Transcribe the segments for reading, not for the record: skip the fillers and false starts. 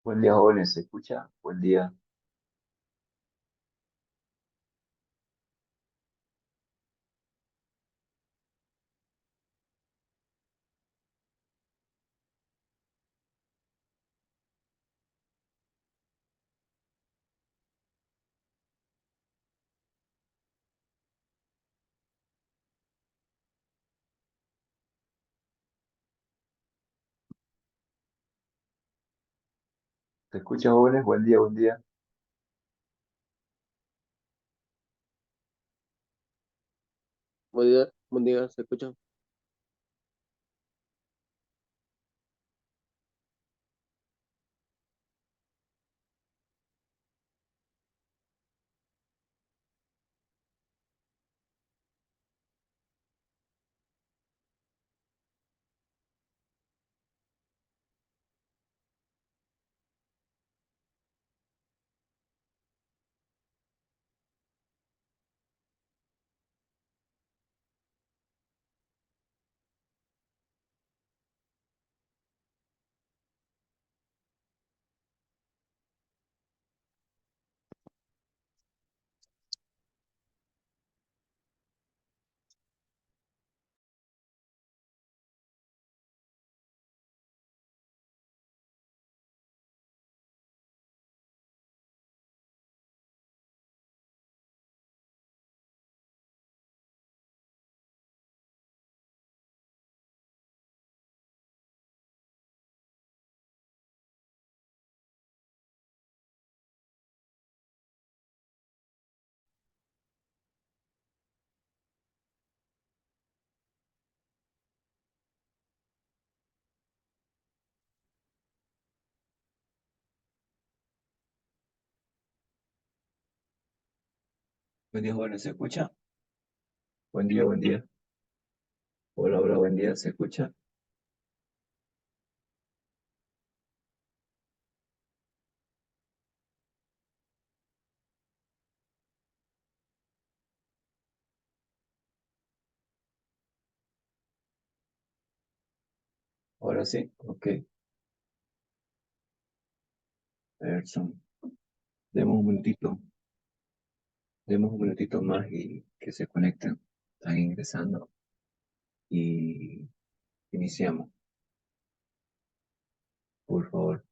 Buen día, jóvenes, ¿se escucha? Buen día, ¿se escucha, jóvenes? Buen día, buen día. Buen día, ¿se escucha? Buen día, jóvenes, ¿se escucha? Buen día, buen día. Hola, hola, buen día, ¿se escucha? Ahora sí, ok. A ver, demos un minutito, demos un minutito más y que se conecten. Están ingresando y iniciamos, por favor.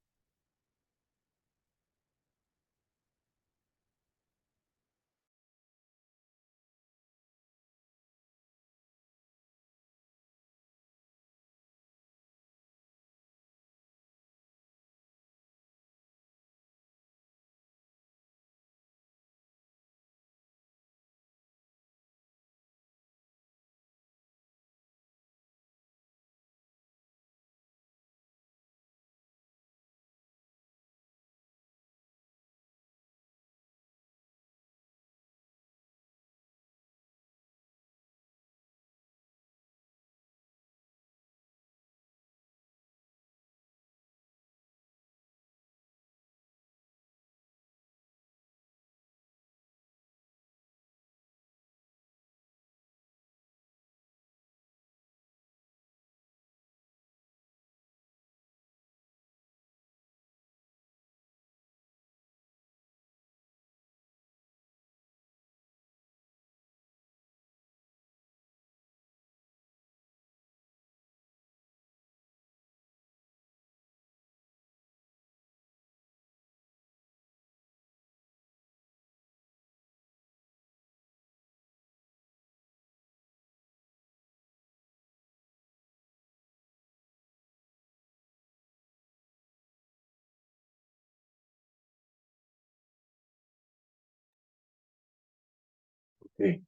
Ok.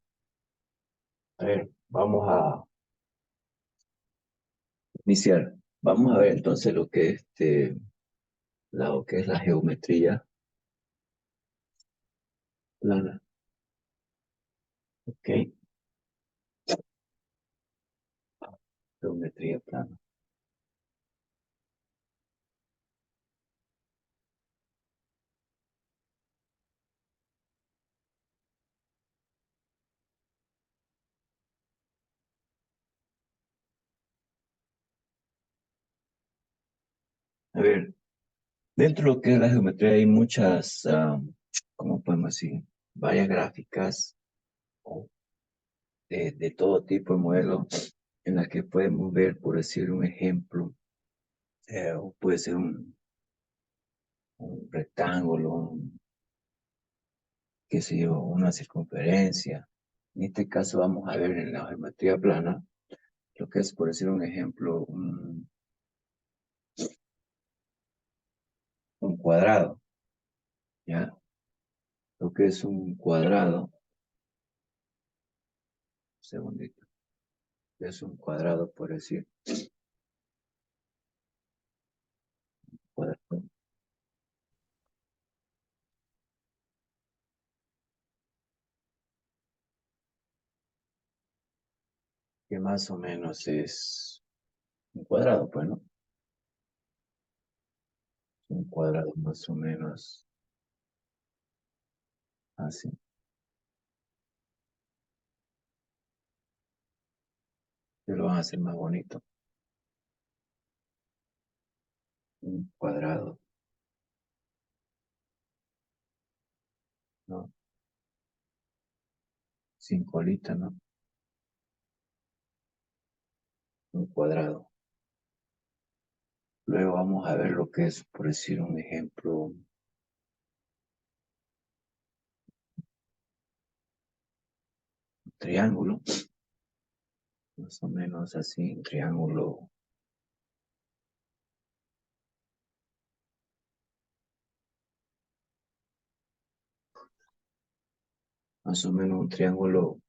A ver, vamos a iniciar. Vamos a ver entonces lo que es, lo que es la geometría plana. Ok, geometría plana. A ver. Dentro de lo que es la geometría hay muchas, ¿cómo podemos decir? Varias gráficas o de todo tipo de modelos en las que podemos ver, por decir un ejemplo, o puede ser un rectángulo, qué sé yo, una circunferencia. En este caso vamos a ver en la geometría plana lo que es, por decir un ejemplo, un cuadrado, ¿ya? Lo que es un cuadrado, un segundito, es un cuadrado, por decir, cuadrado, que más o menos es un cuadrado, pues, ¿no? Un cuadrado más o menos así. Que lo van a hacer más bonito. Un cuadrado, ¿no? Sin colita, ¿no? Un cuadrado. Luego vamos a ver lo que es, por decir un ejemplo, un triángulo, más o menos así, un triángulo, más o menos un triángulo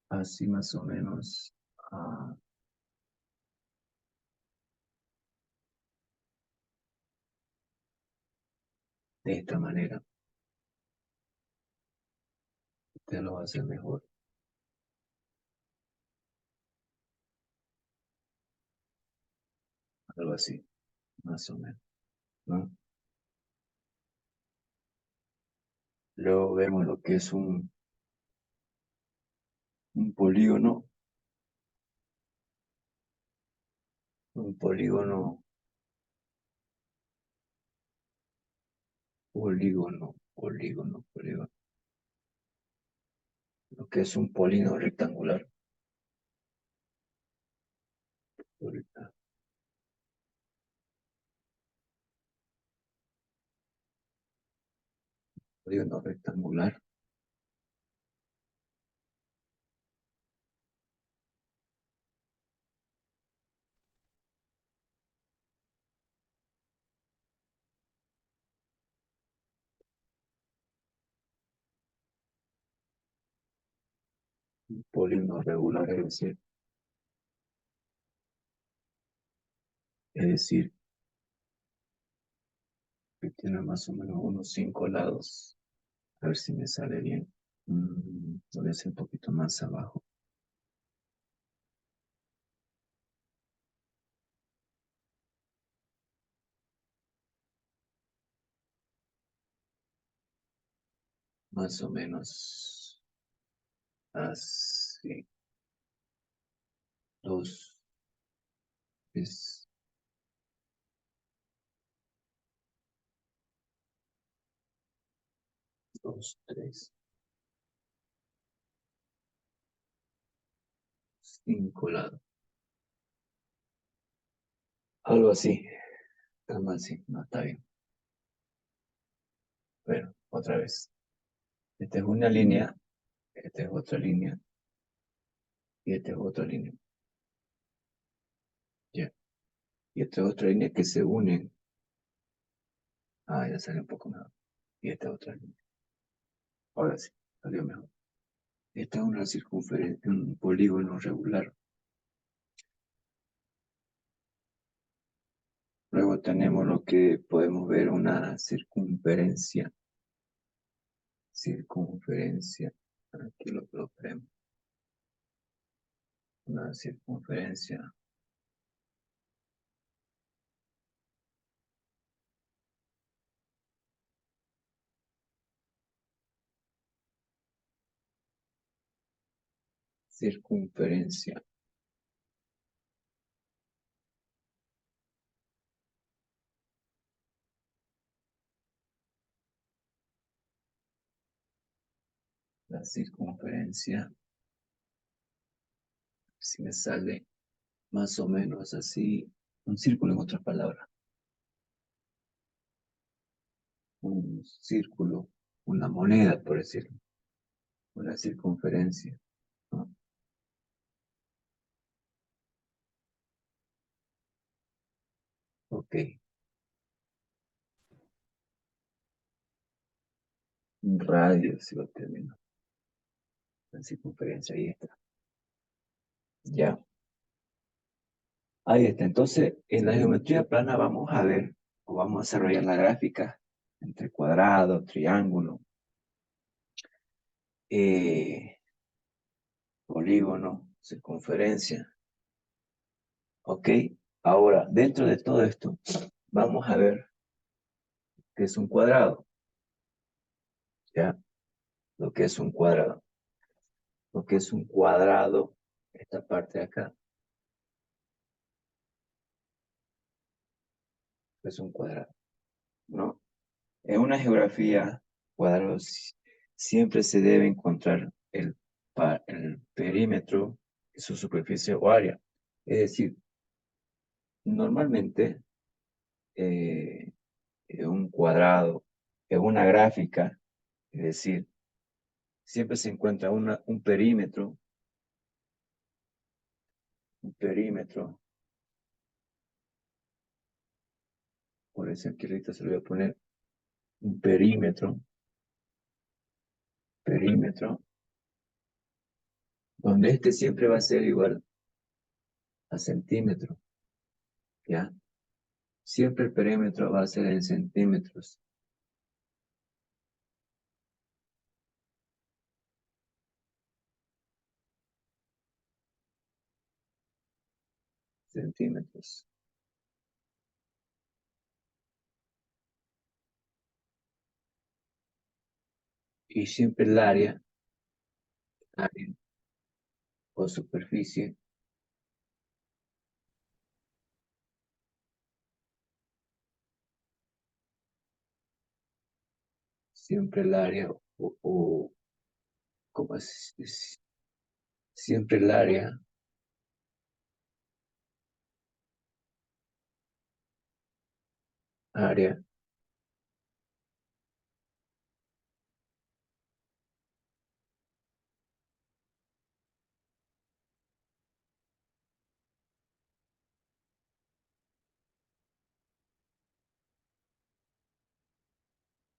así, más o menos, de esta manera. Te lo va a hacer mejor, algo así, más o menos, ¿no? Luego vemos lo que es un polígono, un polígono, polígono. Lo que es un polígono rectangular. Ahorita, polígono rectangular, un polígono regular, es decir, que tiene más o menos unos 5 lados. A ver si me sale bien. Lo voy a hacer un poquito más abajo. Más o menos así. Dos, tres, dos, tres, 5 lados. Algo así. Algo así. No, está bien. Bueno, otra vez. Esta es una línea. Esta es otra línea. Y esta es otra línea. Ya. Y esta es otra línea que se unen. Ya sale un poco mejor. Y esta es otra línea. Ahora sí, salió mejor. Esta es una circunferencia, un polígono regular. Luego tenemos lo que podemos ver una circunferencia. Circunferencia. Aquí lo vemos. Una circunferencia. Circunferencia. la circunferencia, si me sale más o menos así, un círculo en otras palabras, un círculo, una moneda, por decirlo, una circunferencia, ¿no? Ok, un radio, si lo termino, la circunferencia, ahí está, ya, ahí está. Entonces, en la geometría plana vamos a ver, o vamos a desarrollar la gráfica entre cuadrado, triángulo, eh, polígono, circunferencia. Ok, ahora dentro de todo esto, vamos a ver qué es un cuadrado. Ya, lo que es un cuadrado. Lo que es un cuadrado, esta parte de acá, es un cuadrado, ¿no? En una geografía, cuadrados siempre se debe encontrar el perímetro, su superficie o área. Es decir, normalmente en un cuadrado, en una gráfica, es decir, siempre se encuentra un perímetro, por eso aquí ahorita se lo voy a poner, un perímetro, donde este siempre va a ser igual a centímetro, ¿ya? Siempre el perímetro va a ser en centímetros, centímetros. Y siempre el área o superficie, siempre el área ¿cómo siempre el área,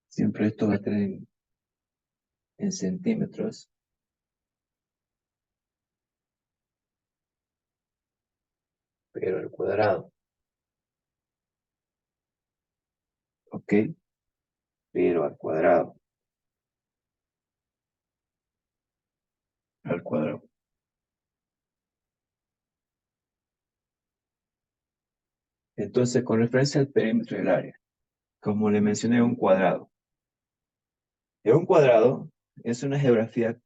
siempre esto va a estar en centímetros, pero al cuadrado, ¿ok? Pero al cuadrado. Entonces, con referencia al perímetro del área, como le mencioné, un cuadrado. En un cuadrado es una geografía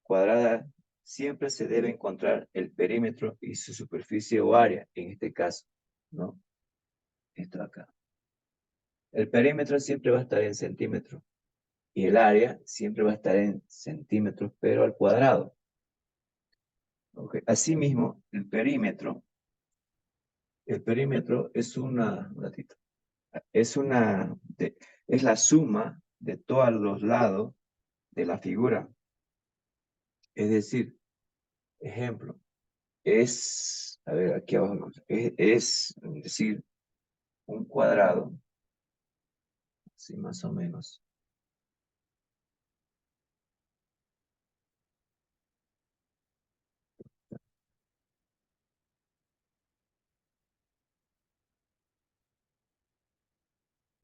cuadrada, siempre se debe encontrar el perímetro y su superficie o área, en este caso, ¿no? Esto acá. El perímetro siempre va a estar en centímetros y el área siempre va a estar en centímetros, pero al cuadrado. ¿Ok? Asimismo, el perímetro es un ratito, es es la suma de todos los lados de la figura. Es decir, ejemplo, a ver, aquí abajo, es decir, un cuadrado, así más o menos.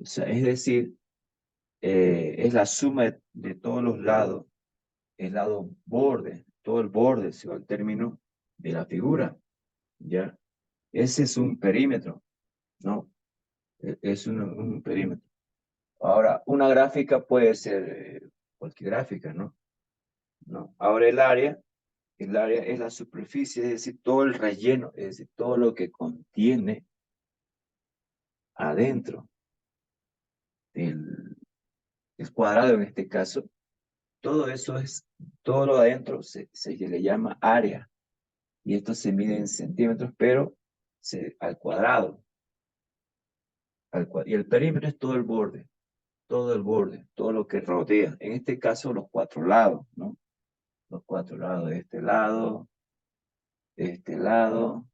O sea, es decir, es la suma de todos los lados, el lado borde, todo el borde, se va al término de la figura, ¿ya? Ese es un perímetro, ¿no? Es un perímetro. Ahora, una gráfica puede ser cualquier gráfica, ¿no? ¿No? Ahora el área es la superficie, es decir, todo el relleno, es decir, todo lo que contiene adentro del, del cuadrado en este caso, todo eso es, todo lo de adentro se le llama área. Y esto se mide en centímetros, pero al cuadrado. Y el perímetro es todo el borde, todo lo que rodea. En este caso, los cuatro lados, ¿no? Los cuatro lados, este lado, este lado,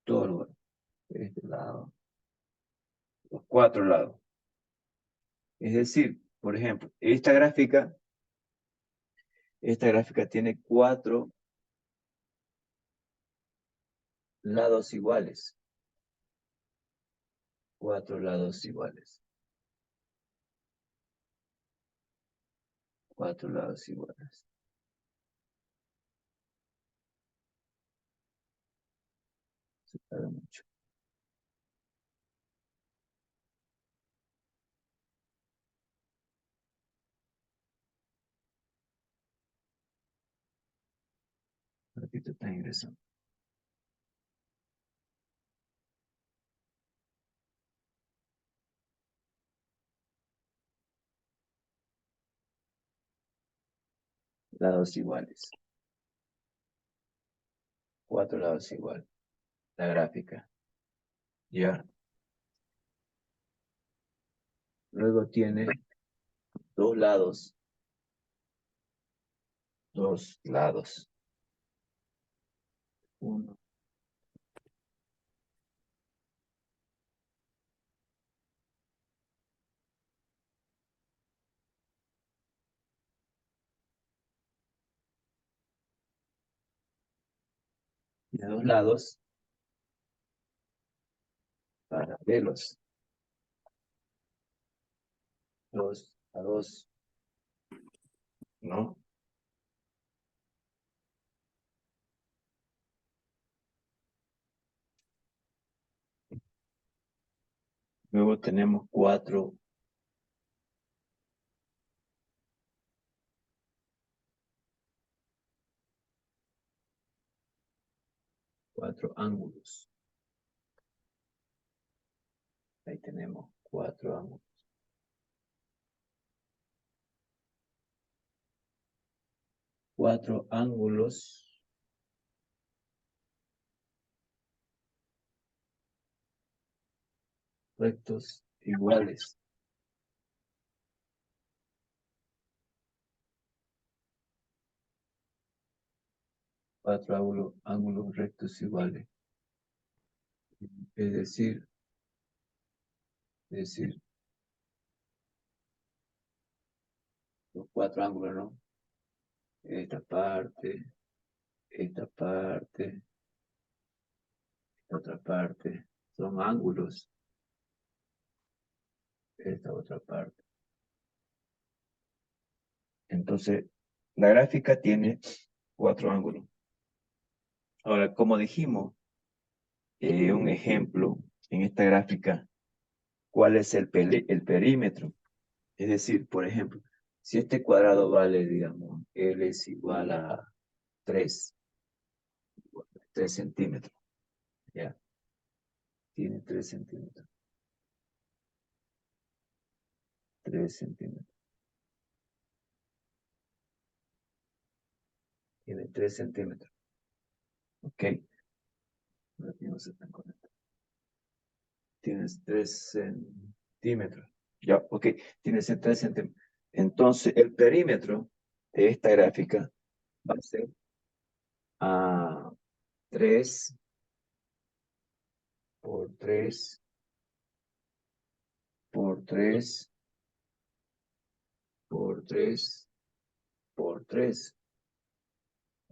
todo el borde, este lado, los cuatro lados. Es decir, por ejemplo, esta gráfica tiene lados iguales, cuatro lados iguales, cuatro lados iguales. Se tarda mucho. Aquí te está ingresando. Lados iguales, cuatro lados iguales. La gráfica, ya. Luego tiene dos lados, dos lados. Uno, tiene dos lados paralelos, dos a dos, ¿no? Luego tenemos cuatro ángulos. Ahí tenemos cuatro ángulos. Cuatro ángulos rectos iguales. Cuatro ángulos rectos iguales. Es decir, los cuatro ángulos, ¿no? Esta parte, esta otra parte, son ángulos. Esta otra parte. Entonces, la gráfica tiene cuatro ángulos. Ahora, como dijimos, un ejemplo en esta gráfica, ¿cuál es el perímetro? Es decir, por ejemplo, si este cuadrado vale, digamos, L es igual a 3, 3 centímetros, ¿ya? Tiene 3 centímetros, 3 centímetros, tiene 3 centímetros, ¿ok? No se están conectando. Tienes 3 centímetros, ya, ok, tienes 3 centímetros. Entonces, el perímetro de esta gráfica va a ser a 3 por 3 por 3 por 3 por 3.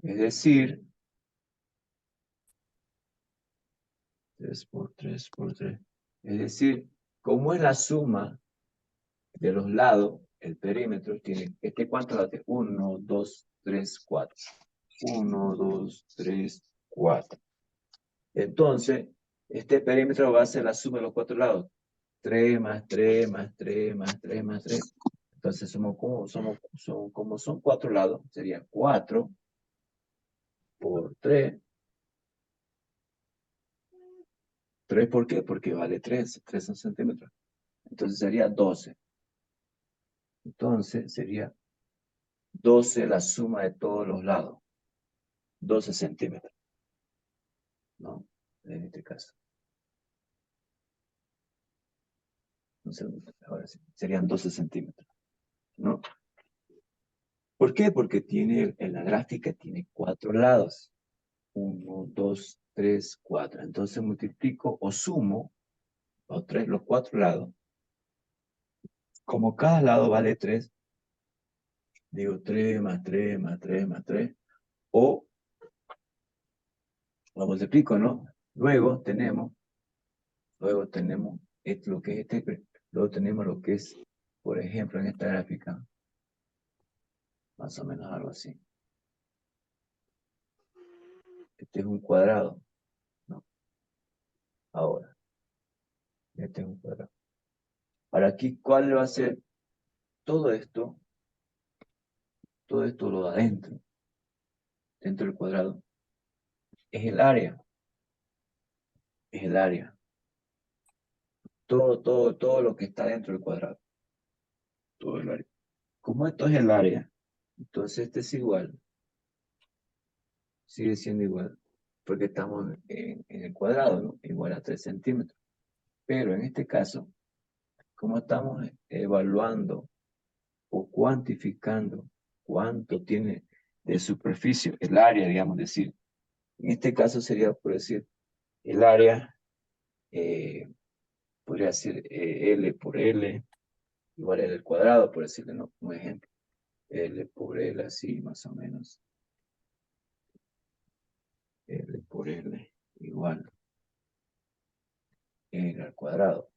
Es decir, 3 por 3 por 3. Es decir, como es la suma de los lados, el perímetro tiene, ¿cuántos lados tiene? 1, 2, 3, 4. 1, 2, 3, 4. Entonces, este perímetro va a ser la suma de los cuatro lados. 3 más 3 más 3 más 3 más 3. Entonces, como son cuatro lados, sería 4 por 3. ¿3 por qué? Porque vale 3 centímetros. Entonces sería 12. Entonces sería 12 la suma de todos los lados. 12 centímetros, ¿no? En este caso. Un segundo, ahora sí. Serían 12 centímetros, ¿no? ¿Por qué? Porque tiene, en la gráfica tiene 4 lados. 1, 2, 3, 4. Entonces multiplico o sumo los 4 lados. Como cada lado vale 3, digo 3 más 3 más 3 más 3. O lo multiplico, ¿no? Luego tenemos lo que es luego tenemos lo que es, por ejemplo, en esta gráfica, más o menos algo así. Este es un cuadrado, ¿no? Ahora, este es un cuadrado. Ahora aquí, ¿cuál va a ser todo esto? Todo esto lo da dentro del cuadrado. Es el área, es el área. Todo lo que está dentro del cuadrado. Todo el área. Como esto es el área, entonces este es igual, sigue siendo igual, porque estamos en el cuadrado, ¿no? Igual a 3 centímetros. Pero en este caso, como estamos evaluando o cuantificando cuánto tiene de superficie el área, digamos decir, en este caso sería, por decir, el área, eh, podría ser L por L, igual L al cuadrado, por decirle, ¿no? Un ejemplo, L por L, así más o menos, L por L, igual L al cuadrado,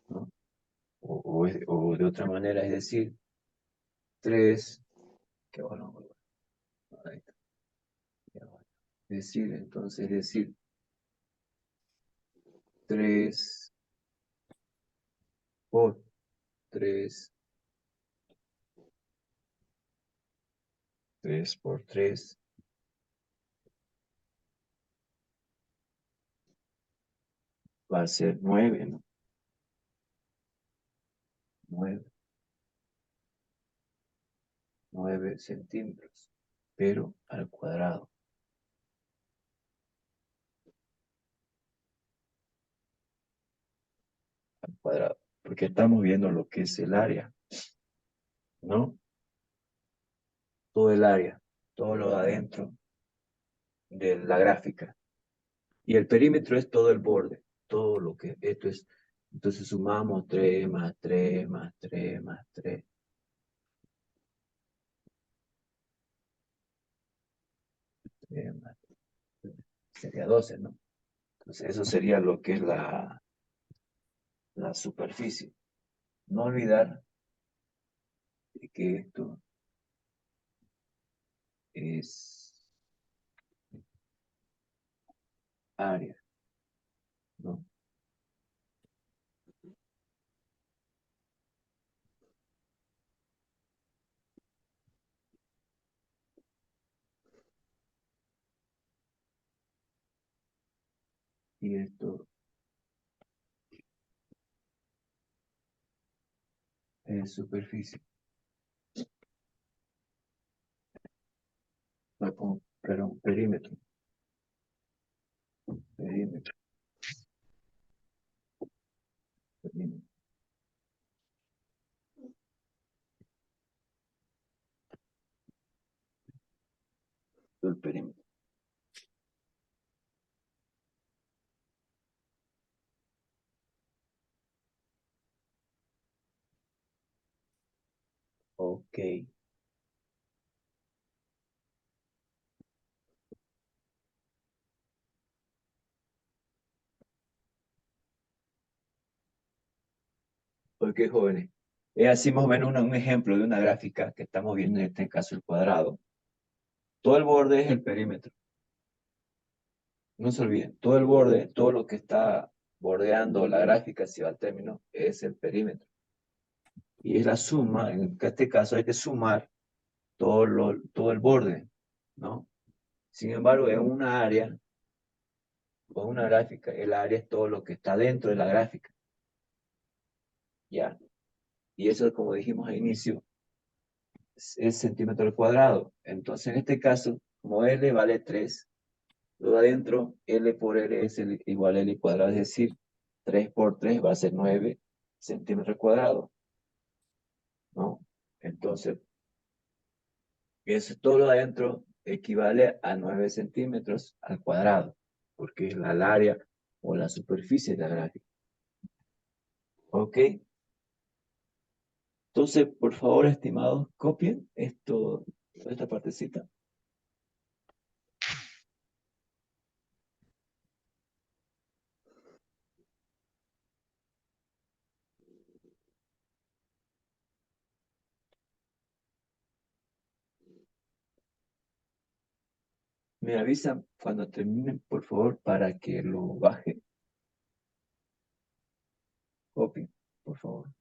¿no? O de otra manera, es decir, 3, que bueno, ahí está, ya va. Es decir, 3 por 3, 3 por 3, va a ser 9, ¿no? 9, 9 centímetros, pero al cuadrado, porque estamos viendo lo que es el área, ¿no? Todo el área, todo lo de adentro de la gráfica. Y el perímetro es todo el borde, todo lo que esto es. Entonces sumamos 3 más 3 más 3 más 3. Más 3. Sería 12, ¿no? Entonces eso sería lo que es la superficie. No olvidar que esto es área, ¿no? Y esto es superficie. Perdón, perímetro. Perímetro. Perímetro. El perímetro. Ok. Ok, jóvenes. Es así más o menos un ejemplo de una gráfica que estamos viendo en este caso el cuadrado. Todo el borde es el perímetro. No se olviden, todo el borde, todo lo que está bordeando la gráfica, si va al término, es el perímetro. Y es la suma, en este caso hay que sumar todo el borde, ¿no? Sin embargo, en una área o una gráfica, el área es todo lo que está dentro de la gráfica. ya. Y eso, como dijimos al inicio, es centímetro al cuadrado. Entonces, en este caso, como L vale 3, luego adentro, L por L es igual a L cuadrado, es decir, 3 por 3 va a ser 9 centímetros cuadrados, ¿no? Entonces, eso todo lo de adentro equivale a 9 centímetros al cuadrado, porque es el área o la superficie de la gráfica. ¿Ok? Entonces, por favor, estimados, copien esta partecita. Me avisan cuando terminen, por favor, para que lo baje. Copien, por favor.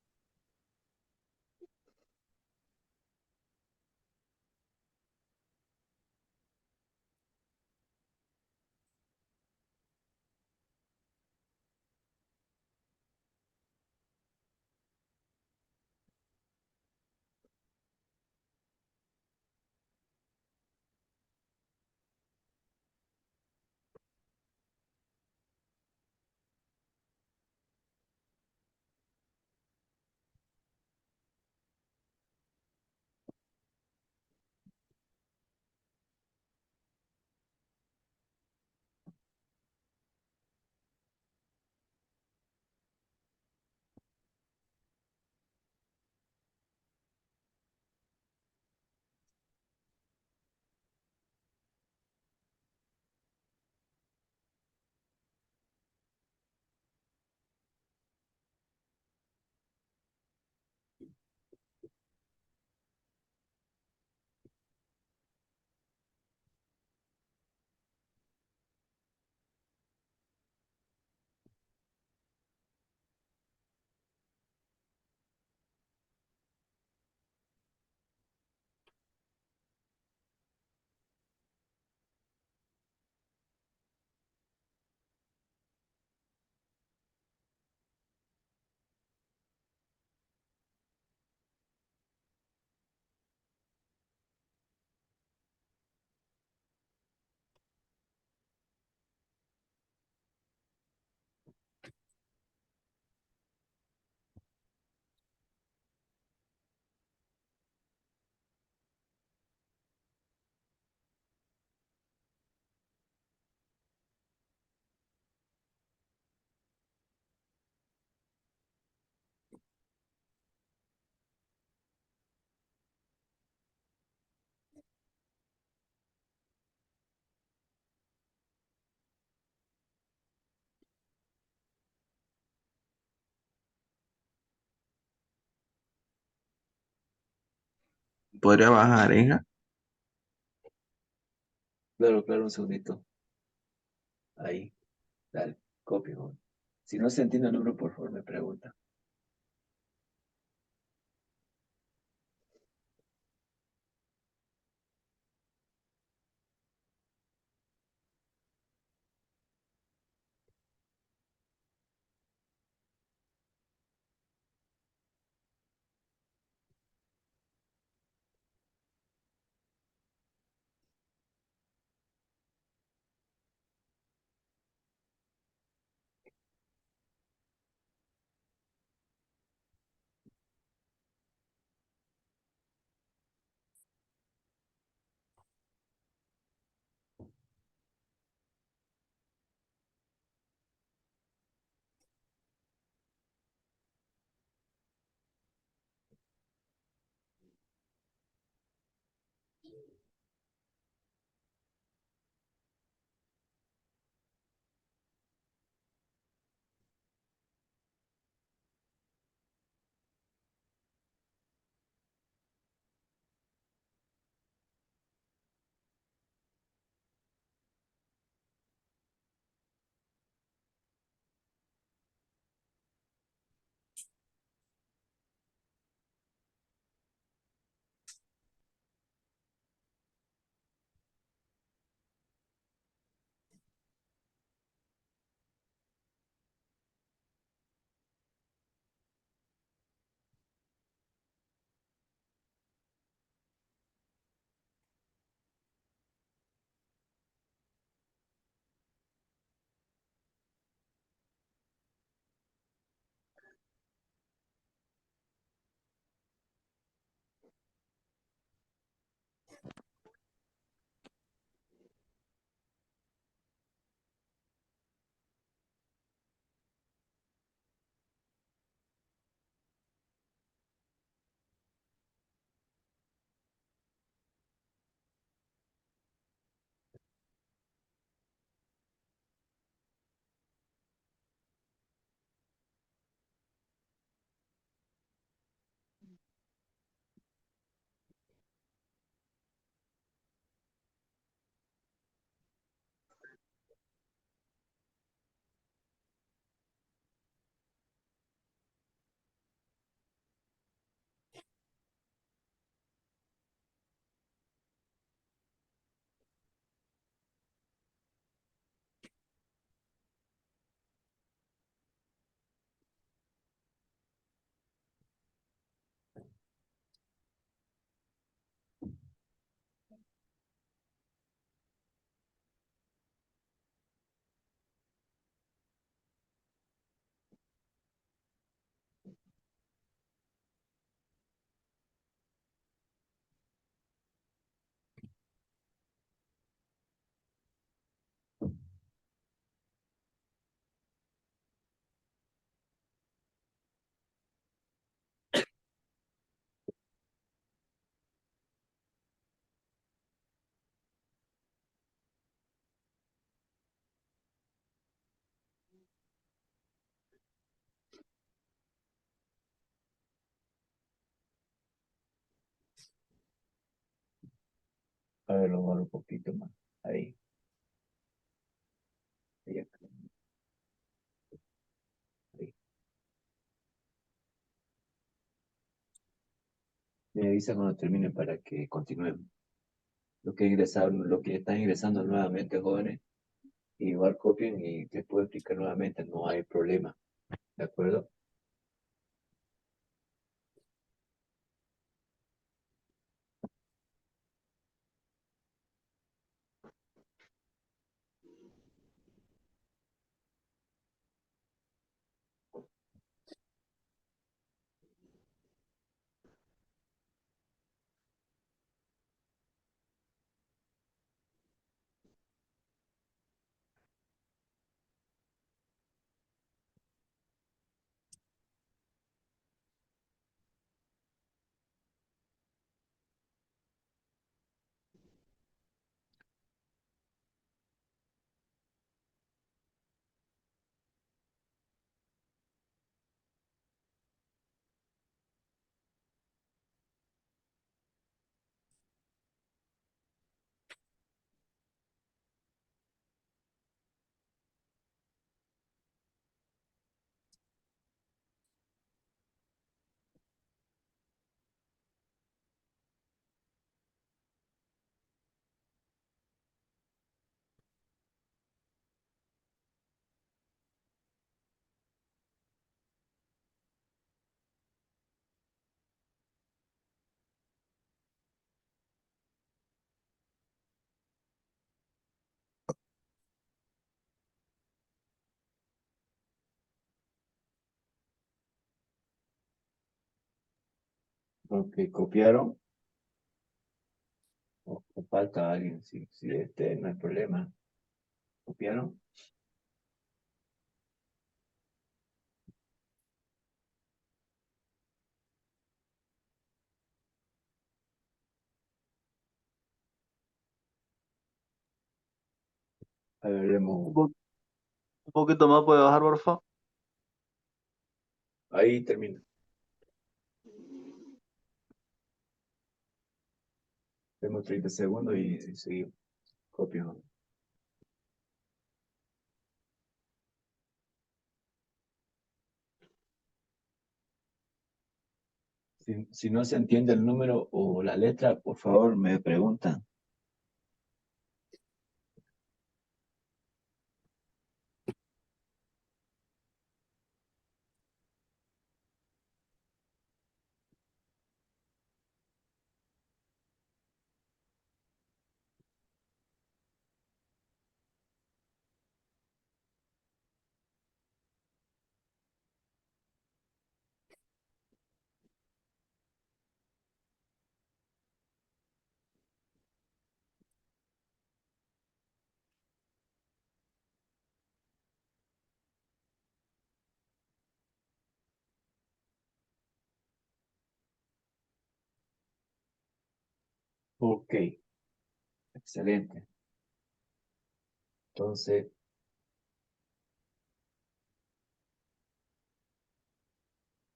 ¿Podría bajar, hija? Claro, claro, un segundito. Ahí, dale, copio. Si no se entiende el número, por favor, me pregunta. muévelo un poquito más. Ahí. Ahí, acá, ahí. Me avisa cuando termine para que continuemos. Lo que están ingresando nuevamente, jóvenes, igual copien y te puedo explicar nuevamente, no hay problema. ¿De acuerdo? Ok, copiaron o falta alguien. Si no hay problema. ¿Copiaron? A ver, Un vemos. po- un poquito más puede bajar, por favor. Ahí termina. Vemos 30 segundos y seguimos. Copio. Si no se entiende el número o la letra, por favor, me preguntan. Ok, excelente. Entonces,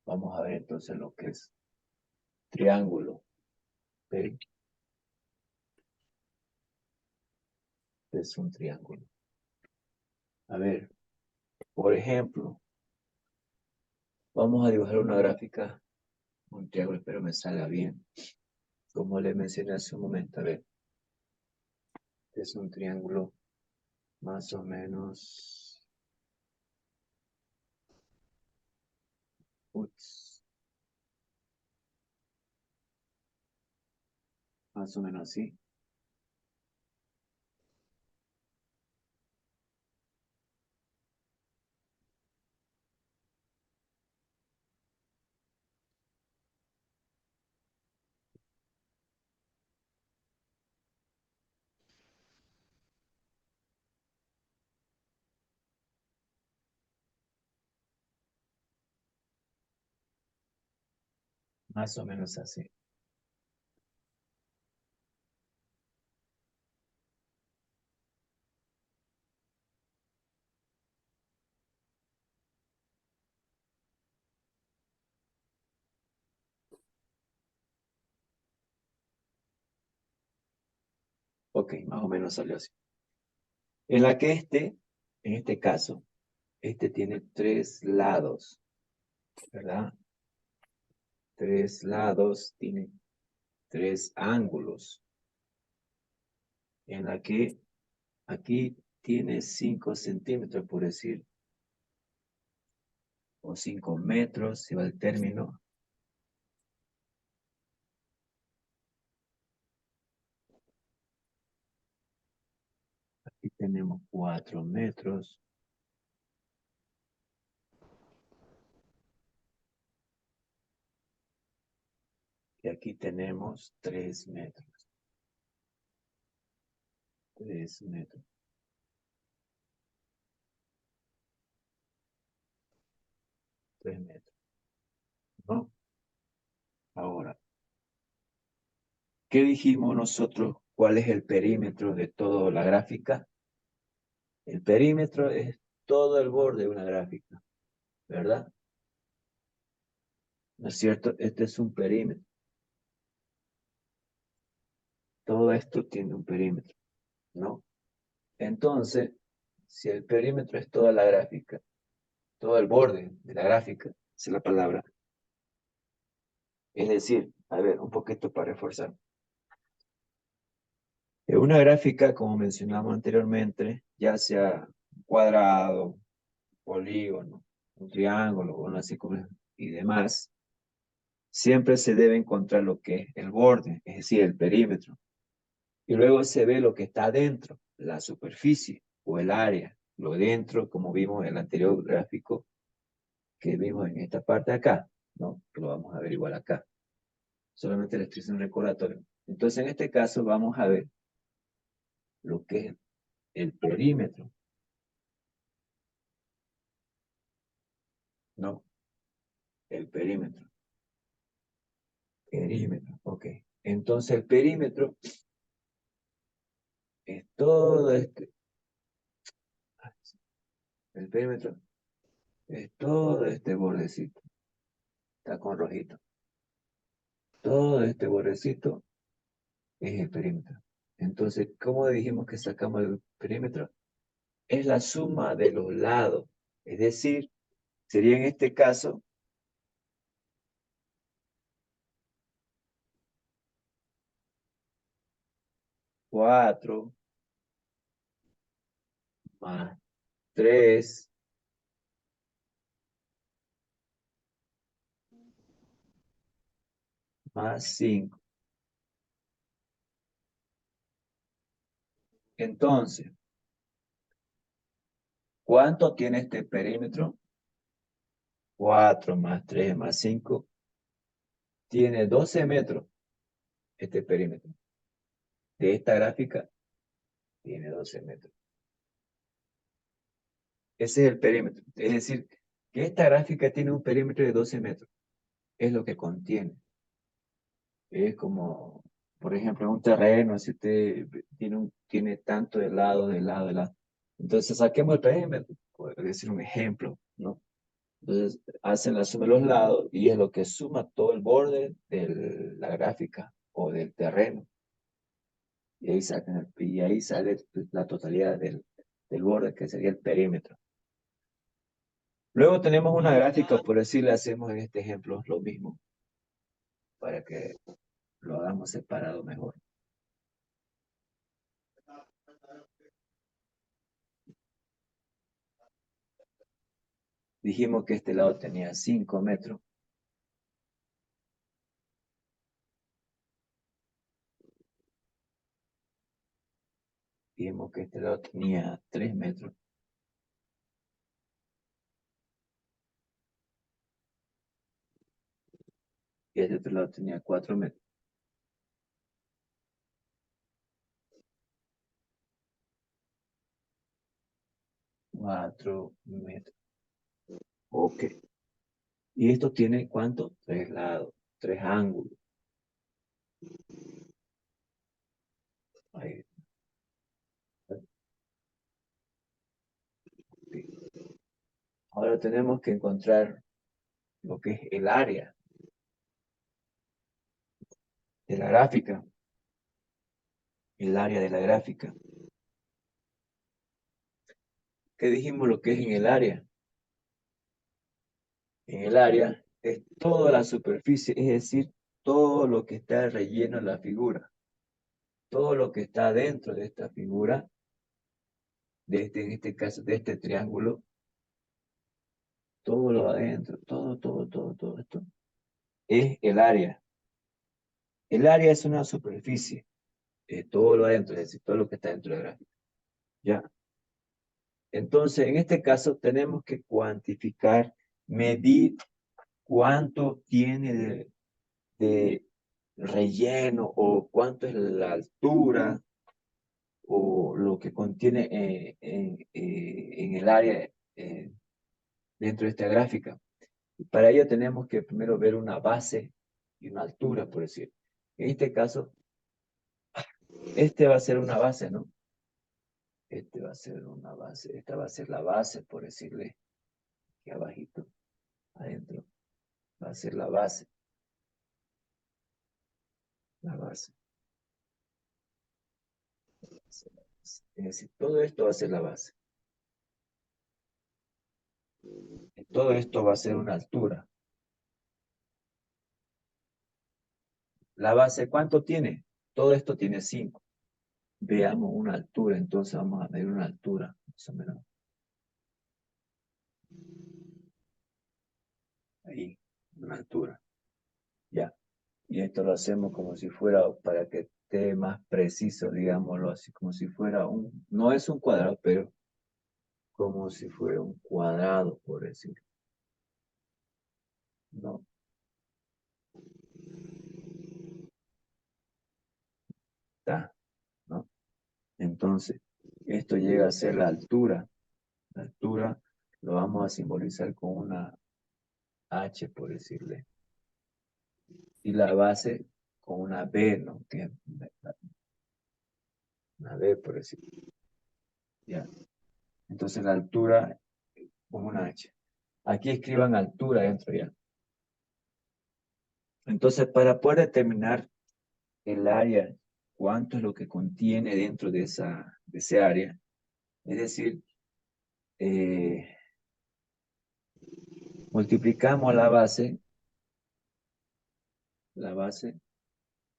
vamos a ver entonces lo que es triángulo. ¿Ok? Es un triángulo. A ver, por ejemplo, vamos a dibujar una gráfica, un triángulo, espero me salga bien. Como le mencioné hace un momento, a ver, es un triángulo más o menos, ups, más o menos así. Más o menos así. Ok, más o menos salió así. En la que en este caso, tiene 3 lados, ¿verdad? 3 lados, tiene 3 ángulos. En la que aquí tiene 5 centímetros, por decir, o 5 metros, si va el término. Aquí tenemos 4 metros. Y aquí tenemos 3 metros. 3 metros. 3 metros. ¿No? Ahora, ¿qué dijimos nosotros? ¿Cuál es el perímetro de toda la gráfica? El perímetro es todo el borde de una gráfica, ¿verdad? ¿No es cierto? Este es un perímetro. Todo esto tiene un perímetro, ¿no? Entonces, si el perímetro es toda la gráfica, todo el borde de la gráfica, esa es la palabra. Es decir, a ver, un poquito para reforzar. En una gráfica, como mencionamos anteriormente, ya sea un cuadrado, un polígono, un triángulo, una circunferencia y demás, siempre se debe encontrar lo que es el borde, es decir, el perímetro. Y luego se ve lo que está dentro, la superficie o el área, lo dentro, como vimos en el anterior gráfico que vimos en esta parte de acá, ¿no? Que lo vamos a ver igual acá. Solamente les estoy haciendo un recordatorio. Entonces, en este caso, vamos a ver lo que es el perímetro, ¿no? El perímetro. Perímetro, ok. Entonces, el perímetro es todo el perímetro es todo este bordecito. Está con rojito. Todo este bordecito es el perímetro. Entonces, ¿cómo dijimos que sacamos el perímetro? Es la suma de los lados. Es decir, sería en este caso 4 más 3 más 5. Entonces, ¿cuánto tiene este perímetro? 4 más 3 más 5. Tiene 12 metros este perímetro. De esta gráfica tiene 12 metros. Ese es el perímetro. Es decir, que esta gráfica tiene un perímetro de 12 metros. Es lo que contiene. Es como, por ejemplo, en un terreno, si usted tiene tanto de lado, de lado, de lado. Entonces, saquemos el perímetro, por decir un ejemplo, ¿no? Entonces, hacen la suma de los lados y es lo que suma todo el borde de la gráfica o del terreno. Y ahí sale la totalidad del borde, que sería el perímetro. Luego tenemos una gráfica, por decirle, hacemos en este ejemplo lo mismo, para que lo hagamos separado mejor. Dijimos que este lado tenía 5 metros. Dijimos que este lado tenía 3 metros. Y este otro lado tenía 4 metros. 4 metros. Ok. Y esto tiene ¿cuánto? 3 lados, 3 ángulos. Ahí. Ahora tenemos que encontrar lo que es el área de la gráfica. el área de la gráfica. ¿Qué dijimos lo que es en el área? En el área es toda la superficie, es decir, todo lo que está relleno en la figura. Todo lo que está dentro de esta figura, en este caso, de este triángulo, todo lo adentro, todo esto, es el área. El área es una superficie, todo lo adentro, es decir, todo lo que está dentro de la gráfica. ¿Ya? Entonces, en este caso, tenemos que cuantificar, medir cuánto tiene de relleno o cuánto es la altura o lo que contiene en el área dentro de esta gráfica. Para ello tenemos que primero ver una base y una altura, por decir. En este caso, este va a ser una base, ¿no? Este va a ser una base, esta va a ser la base, por decirle, aquí abajito, adentro, va a ser la base, la base. Es decir, todo esto va a ser la base. Todo esto va a ser una altura. La base, ¿cuánto tiene? Todo esto tiene 5. Veamos una altura, entonces vamos a medir una altura, más o menos. Ahí, una altura. Ya. Y esto lo hacemos como si fuera, para que esté más preciso, digámoslo así, como si fuera no es un cuadrado, pero como si fuera un cuadrado, por decir. ¿No? Está, ¿no? Entonces, esto llega a ser la altura. La altura lo vamos a simbolizar con una H, por decirle. Y la base con una B, ¿no? Que una B, por decirlo. Ya. Entonces la altura con una H. Aquí escriban altura dentro ya. Entonces, para poder determinar el área, cuánto es lo que contiene dentro de ese área, es decir, multiplicamos la base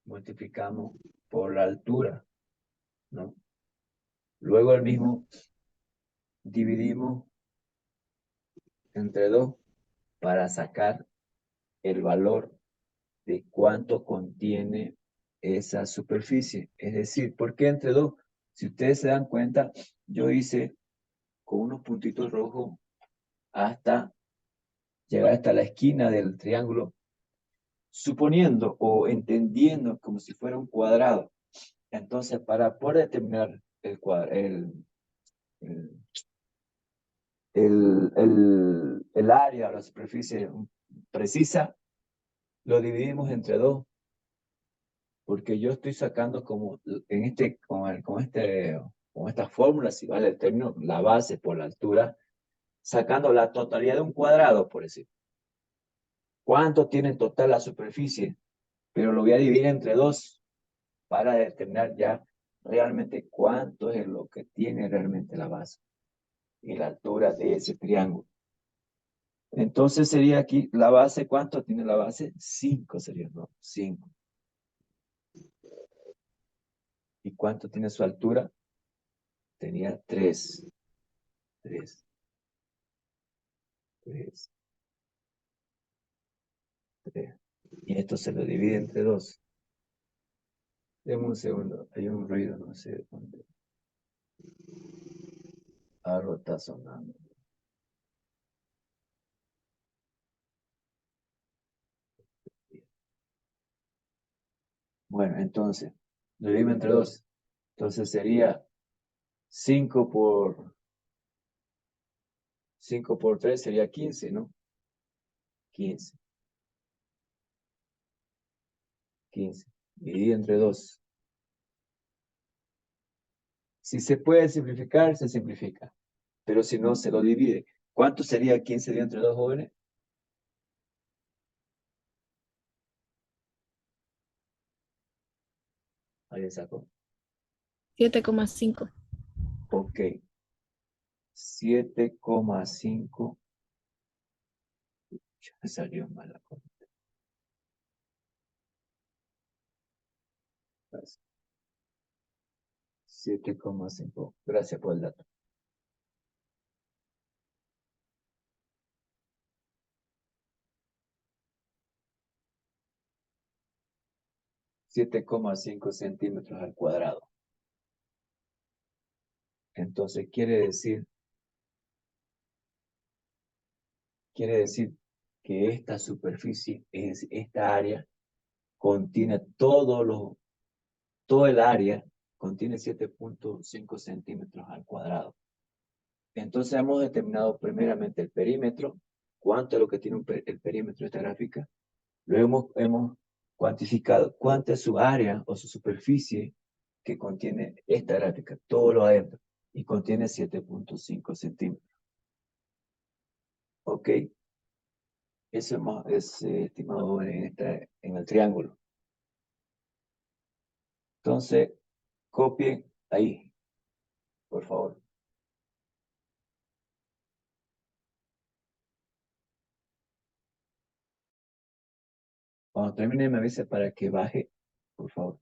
multiplicamos por la altura, ¿no? Luego el mismo dividimos entre 2 para sacar el valor de cuánto contiene esa superficie. Es decir, ¿por qué entre 2? Si ustedes se dan cuenta, yo hice con unos puntitos rojos hasta llegar hasta la esquina del triángulo, suponiendo o entendiendo como si fuera un cuadrado. Entonces, para poder determinar el, el área o la superficie precisa, lo dividimos entre 2, porque yo estoy sacando como en con esta fórmula, si vale el término, la base por la altura, sacando la totalidad de un cuadrado, por decir. ¿Cuánto tiene en total la superficie? Pero lo voy a dividir entre 2 para determinar ya realmente cuánto es lo que tiene realmente la base y la altura de ese triángulo. Entonces sería aquí la base, ¿cuánto tiene la base? 5 sería, ¿no? 5. ¿Y cuánto tiene su altura? Tenía 3. 3. 3. 3. Y esto se lo divide entre 2. Deme un segundo, hay un ruido, no sé dónde. Algo está sonando. Bueno, entonces, lo divido entre 2. Entonces sería 5 por 3 sería 15, ¿no? 15. 15. Dividido entre 2. Si se puede simplificar, se simplifica. Pero si no, se lo divide. ¿Cuánto sería 15 dividido entre 2 jóvenes? ¿Alguien sacó? 7,5. Ok. 7,5. Ya me salió mal la cosa. 7,5. Gracias por el dato. 7,5 centímetros al cuadrado. Entonces quiere decir que esta superficie, esta área, contiene todo el área contiene 7,5 centímetros al cuadrado. Entonces hemos determinado primeramente el perímetro, cuánto es lo que tiene el perímetro de esta gráfica. Luego hemos cuantificado cuánta es su área o su superficie que contiene esta gráfica, todo lo adentro, y contiene 7,5 centímetros. ¿Ok? Eso es estimado en el triángulo. Entonces, copien ahí, por favor. Cuando termine me avisa para que baje, por favor.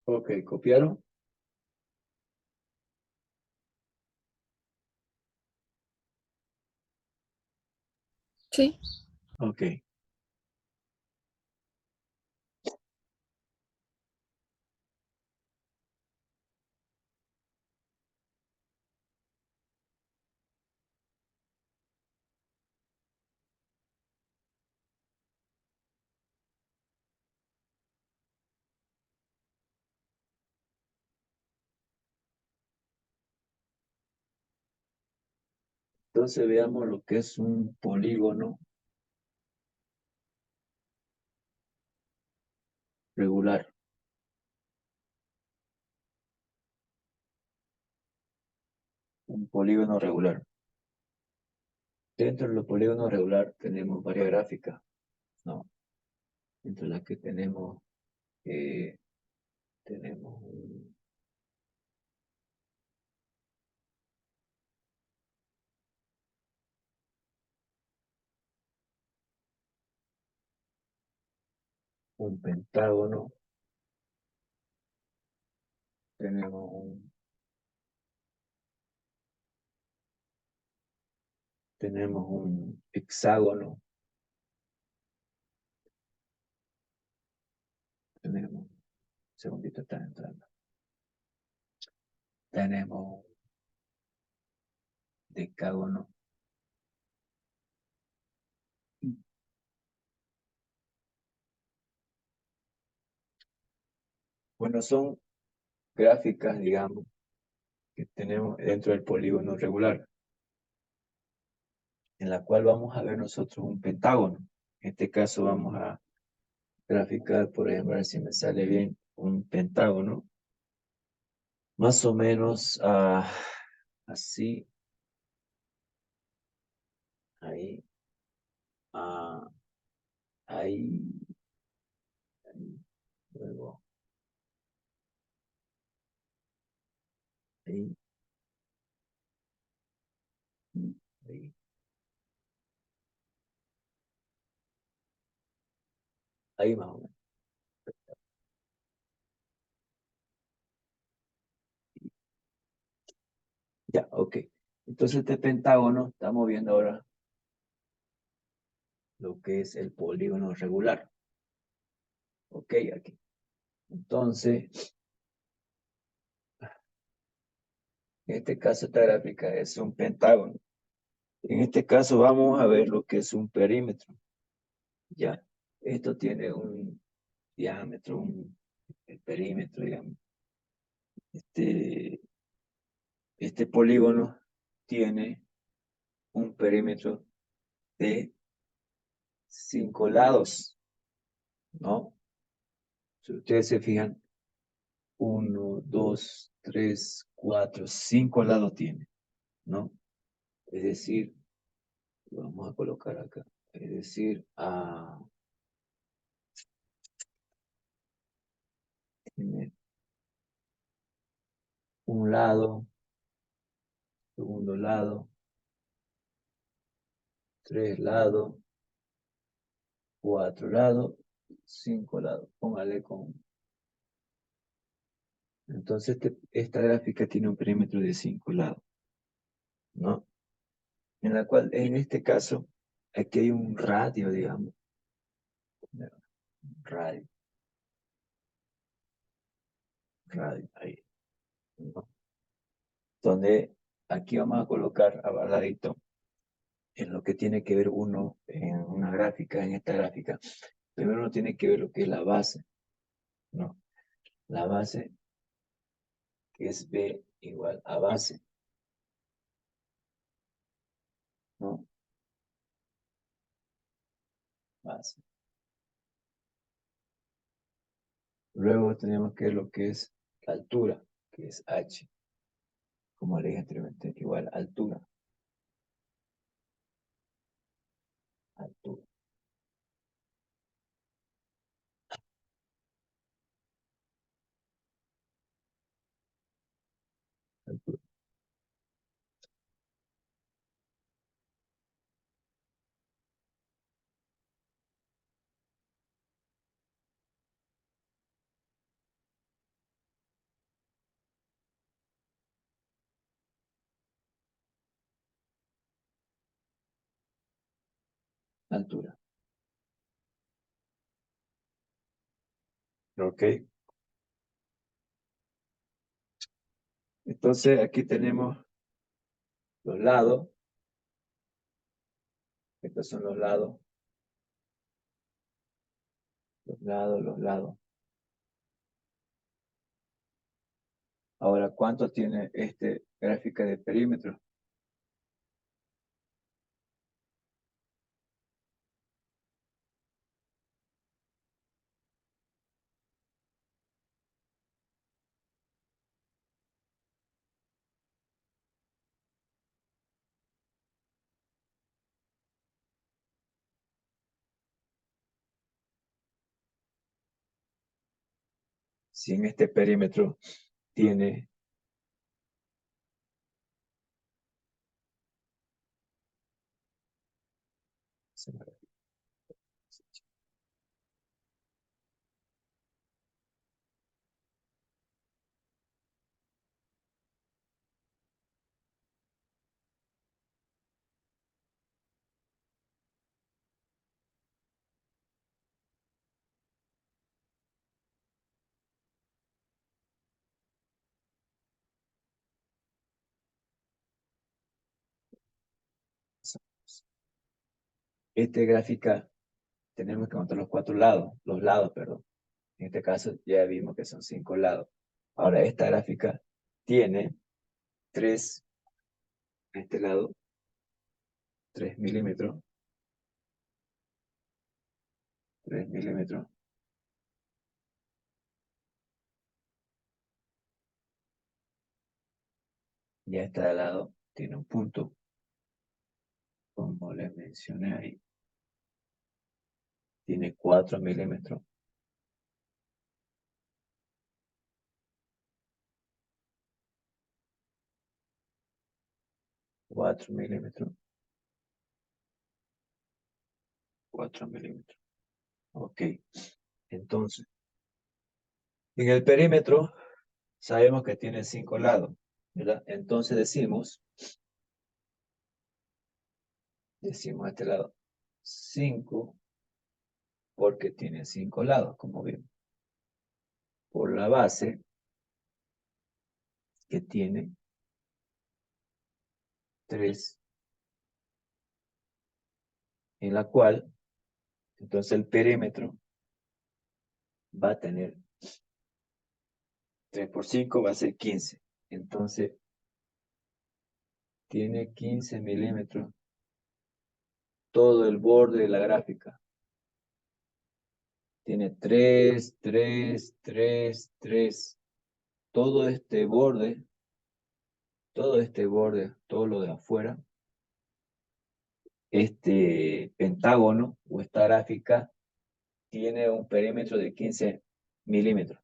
Ok, ¿copiaron? Sí. Ok. Entonces veamos lo que es un polígono regular. Un polígono regular. Dentro de los polígonos regular tenemos varias gráficas, ¿no? Entre las que eh, tenemos un pentágono, tenemos un hexágono, tenemos, un segundito está entrando, tenemos un decágono. Bueno, son gráficas, digamos, que tenemos dentro del polígono regular, en la cual vamos a ver nosotros un pentágono. En este caso vamos a graficar, por ejemplo, a ver si me sale bien, un pentágono, más o menos así, ahí, ah, ahí, ahí, luego, ahí, ahí, ahí más o menos. Ya, ok. Entonces este pentágono, estamos viendo ahora lo que es el polígono regular. Ok, aquí. Entonces, en este caso esta gráfica es un pentágono. En este caso vamos a ver lo que es un perímetro. Ya, esto tiene un diámetro, el perímetro, digamos. Este polígono tiene un perímetro de 5 lados, ¿no? Si ustedes se fijan, 1, 2, 3, 4, 5 lados tiene, ¿no? Es decir, lo vamos a colocar acá. Es decir, tiene un lado, segundo lado, 3 lados, 4 lados, 5 lados. Póngale con... Entonces, esta gráfica tiene un perímetro de 5 lados, ¿no? En la cual, en este caso, aquí hay un radio, digamos, radio, radio, ahí, ¿no? Donde aquí vamos a colocar abaladito en lo que tiene que ver uno en una gráfica, en esta gráfica. Primero uno tiene que ver lo que es la base, ¿no? La base, que es B igual a base, ¿no? Base. Luego tenemos que ver lo que es la altura, que es H, como le dije anteriormente, igual a altura, altura, altura. altura. Ok. Entonces aquí tenemos los lados. Estos son los lados. Los lados, los lados. Ahora, ¿cuánto tiene este gráfica de perímetro? Si en este perímetro tiene este gráfica, tenemos que contar los cuatro lados, los lados, perdón. En este caso ya vimos que son 5 lados. Ahora, esta gráfica tiene 3, a este lado, 3 milímetros, 3 milímetros. Y a este lado tiene un punto, como les mencioné ahí. Tiene 4 milímetros. 4 milímetros. 4 milímetros. Ok. Entonces, en el perímetro sabemos que tiene 5 lados, ¿verdad? Entonces decimos a este lado 5 porque tiene 5 lados, como vimos. Por la base que tiene 3, en la cual, entonces el perímetro va a tener 3 por 5 va a ser 15. Entonces, tiene 15 milímetros todo el borde de la gráfica. Tiene 3, 3, 3, 3. Todo este borde, todo lo de afuera, este pentágono o esta gráfica tiene un perímetro de 15 milímetros.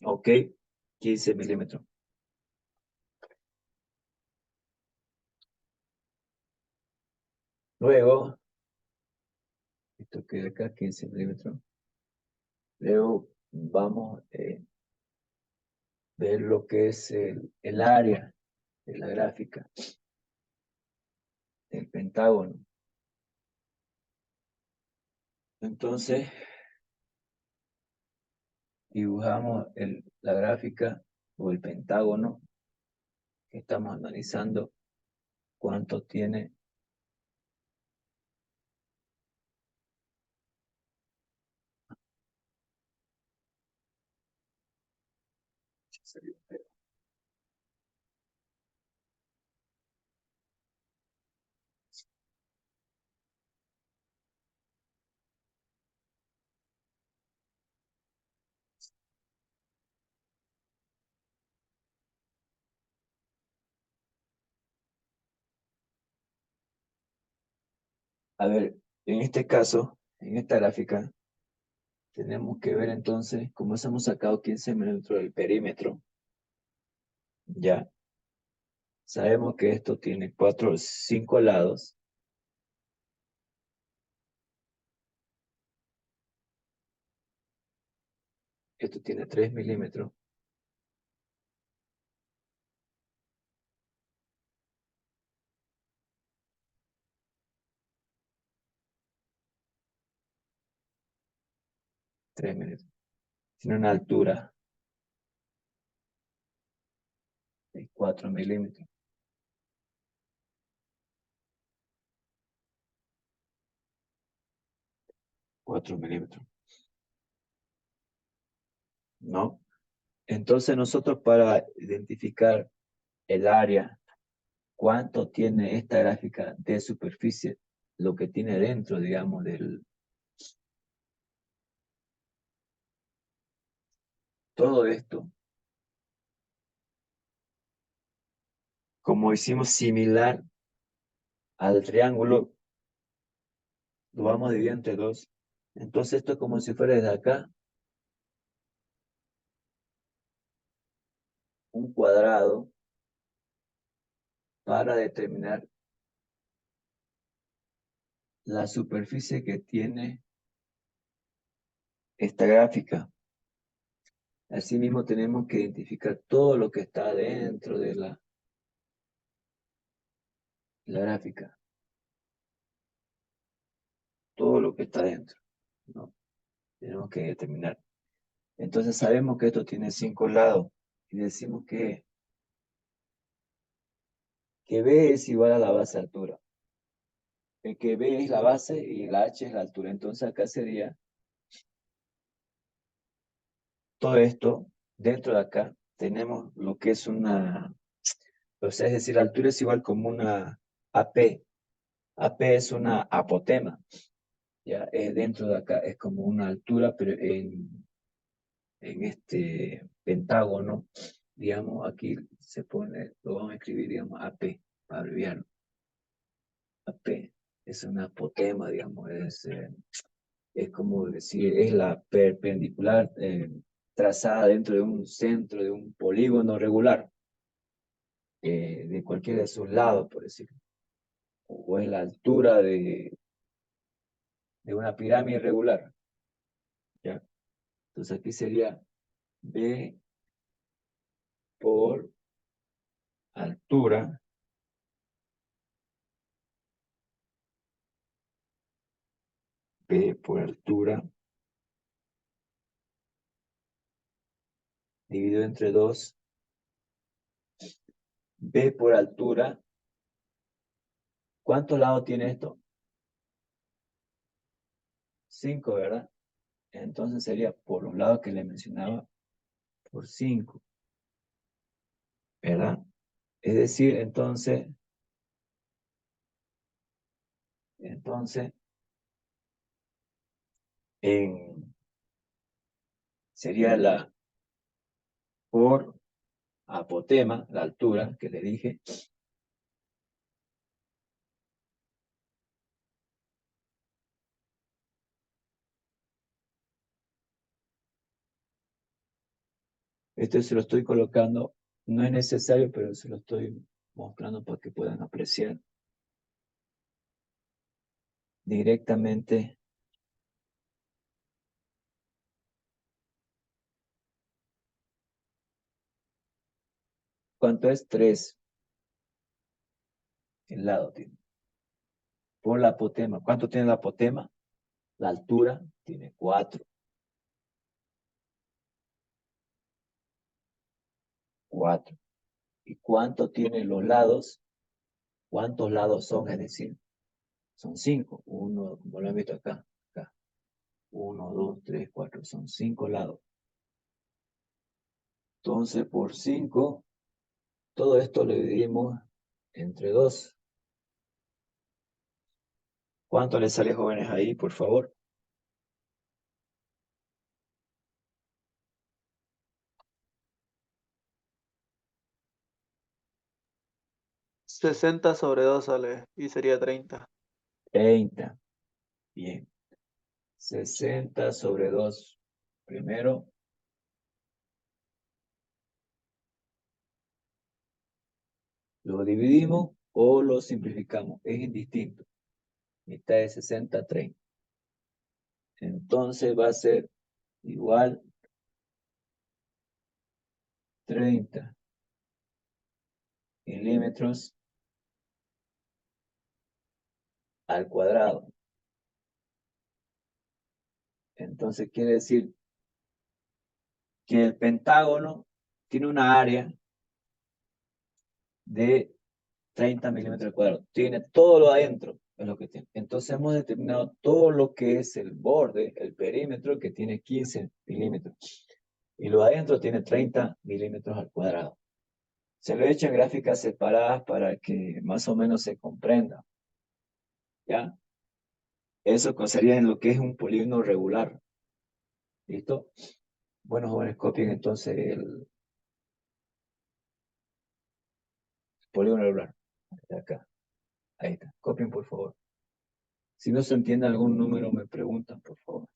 Ok, 15 milímetros. Luego, esto queda acá, 15 milímetros. Luego vamos a ver lo que es el área de la gráfica, el pentágono. Entonces, dibujamos la gráfica o el pentágono que estamos analizando, cuánto tiene. A ver, en este caso, en esta gráfica, tenemos que ver entonces, como hemos sacado 15 milímetros del perímetro, ya sabemos que esto tiene 5 lados. Esto tiene 3 milímetros. 3 milímetros. Tiene una altura de 4 milímetros. ¿No? Entonces nosotros para identificar el área, cuánto tiene esta gráfica de superficie, lo que tiene dentro, digamos, todo esto, como hicimos similar al triángulo, lo vamos a dividir entre dos. Entonces esto es como si fuera desde acá un cuadrado para determinar la superficie que tiene esta gráfica. Asimismo tenemos que identificar todo lo que está dentro de la gráfica. Todo lo que está dentro, ¿no? Tenemos que determinar. Entonces sabemos que esto tiene 5 lados y decimos que B es igual a la base de altura. Que B es la base y la H es la altura. Entonces acá sería todo esto. Dentro de acá tenemos lo que es una, o sea, es decir, la altura es igual como una AP. AP es una apotema. Ya, dentro de acá es como una altura, pero en este pentágono, digamos, aquí se pone, lo vamos a escribir, digamos, AP, para abreviarlo. AP es una apotema, digamos, es como decir, es la perpendicular trazada dentro de un centro, de un polígono regular, de cualquiera de sus lados, por decirlo. O es la altura de una pirámide regular. ¿Ya? Entonces aquí sería B por altura B por altura dividido entre 2. B por altura. ¿Cuántos lados tiene esto? 5, ¿verdad? Entonces sería por los lados que le mencionaba, por 5, ¿verdad? Es decir, entonces sería la por apotema, la altura que le dije, esto se lo estoy colocando, no es necesario, pero se lo estoy mostrando para que puedan apreciar directamente. ¿Cuánto es? 3. El lado tiene. Por la apotema. ¿Cuánto tiene la apotema? La altura tiene 4. 4. ¿Y cuánto tienen los lados? ¿Cuántos lados son? Es decir, son 5. Uno, como lo han visto acá. Acá. 1, 2, 3, 4. Son 5 lados. Entonces, por 5, todo esto lo dividimos entre 2. ¿Cuánto les sale, jóvenes, ahí, por favor? 60 sobre 2 sale y sería 30. 30. Bien. 60 sobre 2. Primero, lo dividimos o lo simplificamos. Es indistinto. Mitad de 60, 30. Entonces va a ser igual 30 milímetros al cuadrado. Entonces quiere decir que el pentágono tiene una área de 30 milímetros cuadrados. Tiene todo lo adentro, es lo que tiene. Entonces hemos determinado todo lo que es el borde, el perímetro, que tiene 15 milímetros. Y lo adentro tiene 30 milímetros al cuadrado. Se lo he hecho en gráficas separadas para que más o menos se comprenda. ¿Ya? Eso sería en lo que es un polígono regular. ¿Listo? Bueno, jóvenes, copien entonces el polígono regular. De acá. Ahí está. Copien, por favor. Si no se entiende algún número, me preguntan, por favor.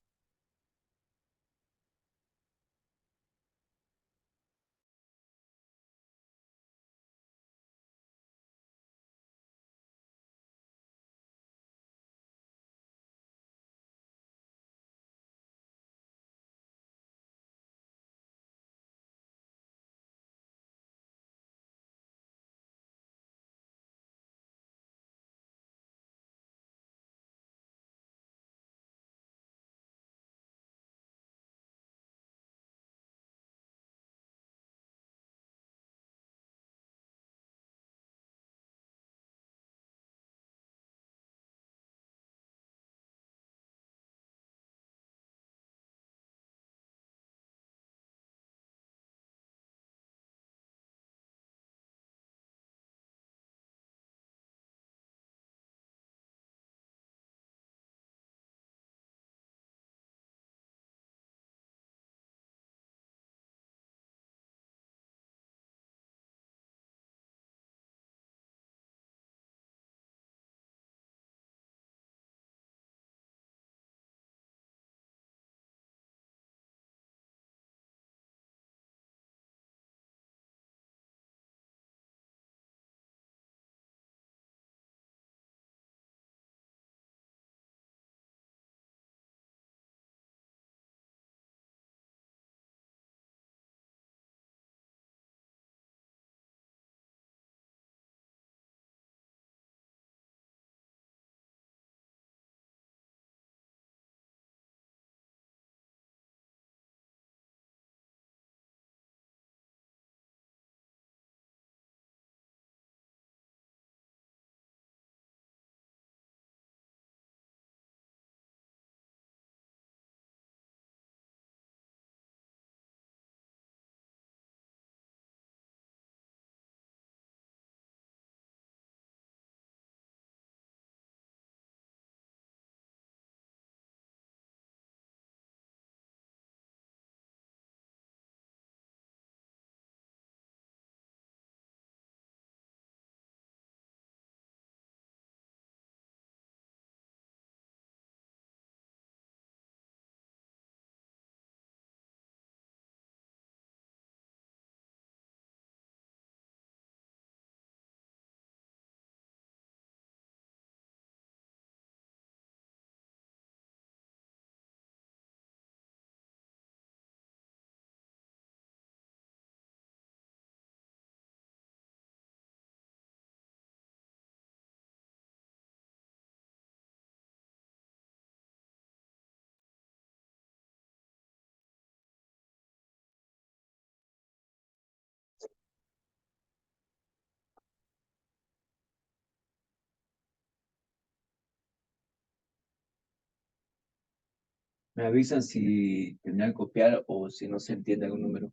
Me avisan si tendrán que copiar o si no se entiende algún número.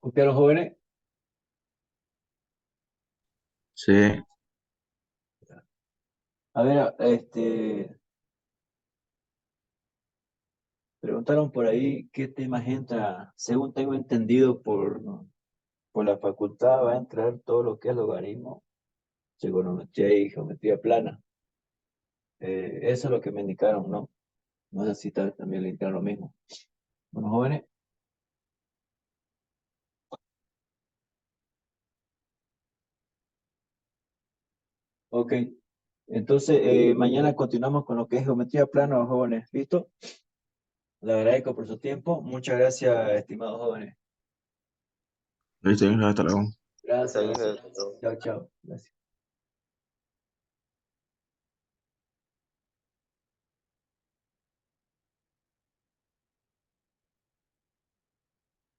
¿Copiaron, jóvenes? Sí. A ver, preguntaron por ahí qué temas entra, según tengo entendido por la facultad, va a entrar todo lo que es logaritmo, trigonometría y geometría plana. Eso es lo que me indicaron, ¿no? No sé si también le indicaron lo mismo. Bueno, jóvenes, ok. Entonces, mañana continuamos con lo que es geometría plana, jóvenes. ¿Listo? Le agradezco por su tiempo. Muchas gracias, estimados jóvenes. Listo, hasta luego. Gracias, Hasta ahí, gracias. Chao, chao. Gracias.